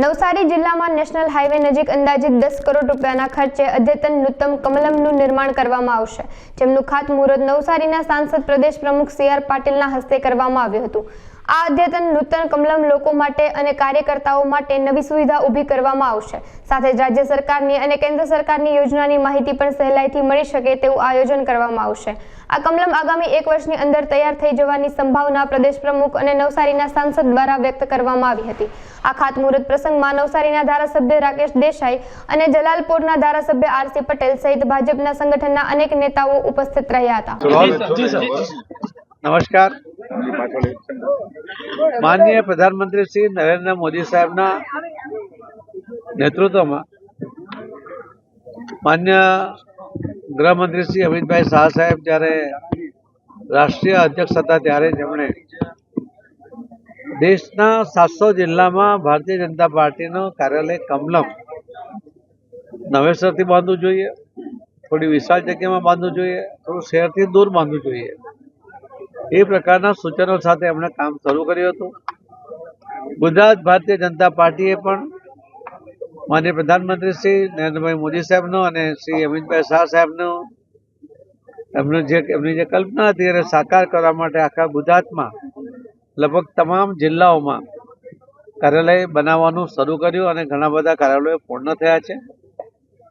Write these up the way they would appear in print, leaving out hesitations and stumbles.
નવસારી જિલ્લામાં national highway નજીક અંદાજિત 10 કરોડ રૂપિયાના ખર્ચે અદ્યતન નૂતન કમલમનું નિર્માણ કરવામાં આવશે, જેમનું ખાતમુહૂર્ત નવસારીના સાંસદ પ્રદેશ પ્રમુખ CR પાટીલના હસ્તે કરવામાં આવ્યું હતું। આ અદ્યતન નૂતન કમલમ લોકો માટે અને કાર્યકર્તાઓ માટે નવી સુવિધા ઊભી કરવામાં આવશે। સાથે જ રાજ્ય સરકારની અને કેન્દ્ર સરકારની યોજનાની માહિતી પણ સહેલાઈથી મળી શકે તેવું આયોજન કરવામાં આવશે। આ કમલમ આગામી 1 વર્ષની અંદર તૈયાર થઈ જવાની સંભાવના પ્રદેશ પ્રમુખ અને નવસારીના સાંસદ દ્વારા વ્યક્ત કરવામાં આવી હતી। આ ખાતમુહૂર્ત પ્રસંગમાં નવસારીના ધારાસભ્ય રાકેશ દેસાઈ અને જલાલપોરના ધારાસભ્ય RC પટેલ સહિત ભાજપના સંગઠનના અનેક નેતાઓ ઉપસ્થિત રહ્યા હતા। नमस्कार। माननीय प्रधानमंत्री श्री नरेंद्र मोदी साहब ना नेतृत्व में मान्य गृहमंत्री श्री अमित भाई शाह साहेब जयरे राष्ट्रीय अध्यक्ष था त्यारे जेमणे देशना 700 जिल्ला में भारतीय जनता पार्टी नो कार्यालय कमलम नवेसर थी बांधवू जोईए, थोड़ी विशाल जगह में बांधवू जोईए, थोड़ું शहर थी दूर बांधवू जोईए। એ પ્રકારના સૂચનો સાથે એમણે કામ શરૂ કર્યું હતું। ગુજરાત ભારતીય જનતા પાર્ટીએ પણ માનનીય પ્રધાનમંત્રી શ્રી નરેન્દ્રભાઈ મોદી સાહેબનો અને શ્રી અમિતભાઈ શાહ સાહેબનો એમની જે કલ્પના હતી એને સાકાર કરવા માટે આખા ગુજરાતમાં લગભગ તમામ જિલ્લાઓમાં કાર્યાલય બનાવવાનું શરૂ કર્યું અને ઘણા બધા કાર્યાલયો પૂર્ણ થયા છે।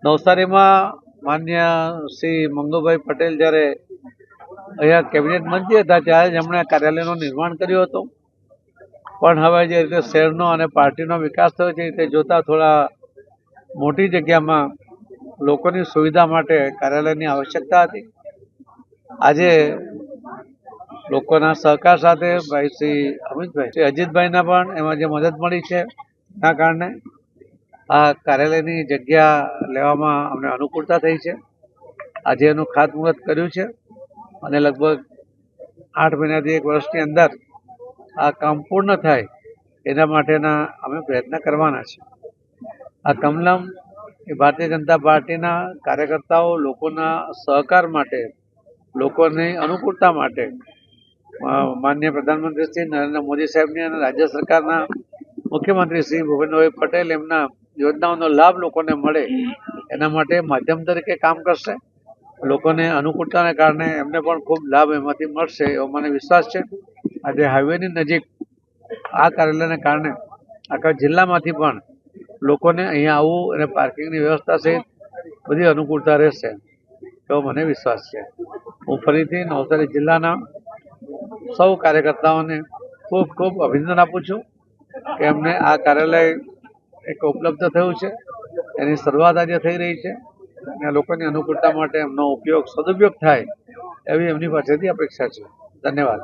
નવસારીમાં માન્ય શ્રી મંગુભાઈ પટેલ જ્યારે અહીંયા કેબિનેટ મંત્રી હતા ત્યારે જ એમણે કાર્યાલયનું નિર્માણ કર્યું હતું, પણ હવે જે રીતે શહેરનો અને પાર્ટીનો વિકાસ થયો છે તે જોતા થોડા મોટી જગ્યામાં લોકોની સુવિધા માટે કાર્યાલયની આવશ્યકતા હતી। આજે લોકોના સહકાર સાથે ભાઈ શ્રી અમિતભાઈ શ્રી અજીતભાઈના પણ એમાં જે મદદ મળી છે એના કારણે આ કાર્યાલયની જગ્યા લેવામાં અમને અનુકૂળતા થઈ છે। આજે એનું ખાતમુહૂર્ત કર્યું છે અને લગભગ 8 મહિનાથી 1 વર્ષની અંદર આ કામ પૂર્ણ થાય એના માટેના અમે પ્રયત્ન કરવાના છે। આ કમલમ એ ભારતીય જનતા પાર્ટીના કાર્યકર્તાઓ લોકોના સહકાર માટે, લોકોની અનુકૂળતા માટે માનનીય પ્રધાનમંત્રી શ્રી નરેન્દ્ર મોદી સાહેબની અને રાજ્ય સરકારના મુખ્યમંત્રી શ્રી ભૂપેન્દ્રભાઈ પટેલ એમના યોજનાઓનો લાભ લોકોને મળે એના માટે માધ્યમ તરીકે કામ કરશે। લોકોને અનુકૂળતાને કારણે એમને પણ ખૂબ લાભ એમાંથી મળશે એવો મને વિશ્વાસ છે। આજે હાઈવેની નજીક આ કાર્યાલયને કારણે આખા જિલ્લામાંથી પણ લોકોને અહીંયા આવવું અને પાર્કિંગની વ્યવસ્થા સહિત બધી અનુકૂળતા રહેશે એવો મને વિશ્વાસ છે। હું ફરીથી નવસારી જિલ્લાના સૌ કાર્યકર્તાઓને ખૂબ ખૂબ અભિનંદન આપું છું કે એમને આ કાર્યાલય એક ઉપલબ્ધ થયું છે, એની શરૂઆત આજે થઈ રહી છે અને લોકોની અનુકૂળતા માટે એમનો સદુપયોગ થાય એવી એમની પાસેથી અપેક્ષા છે। ધન્યવાદ।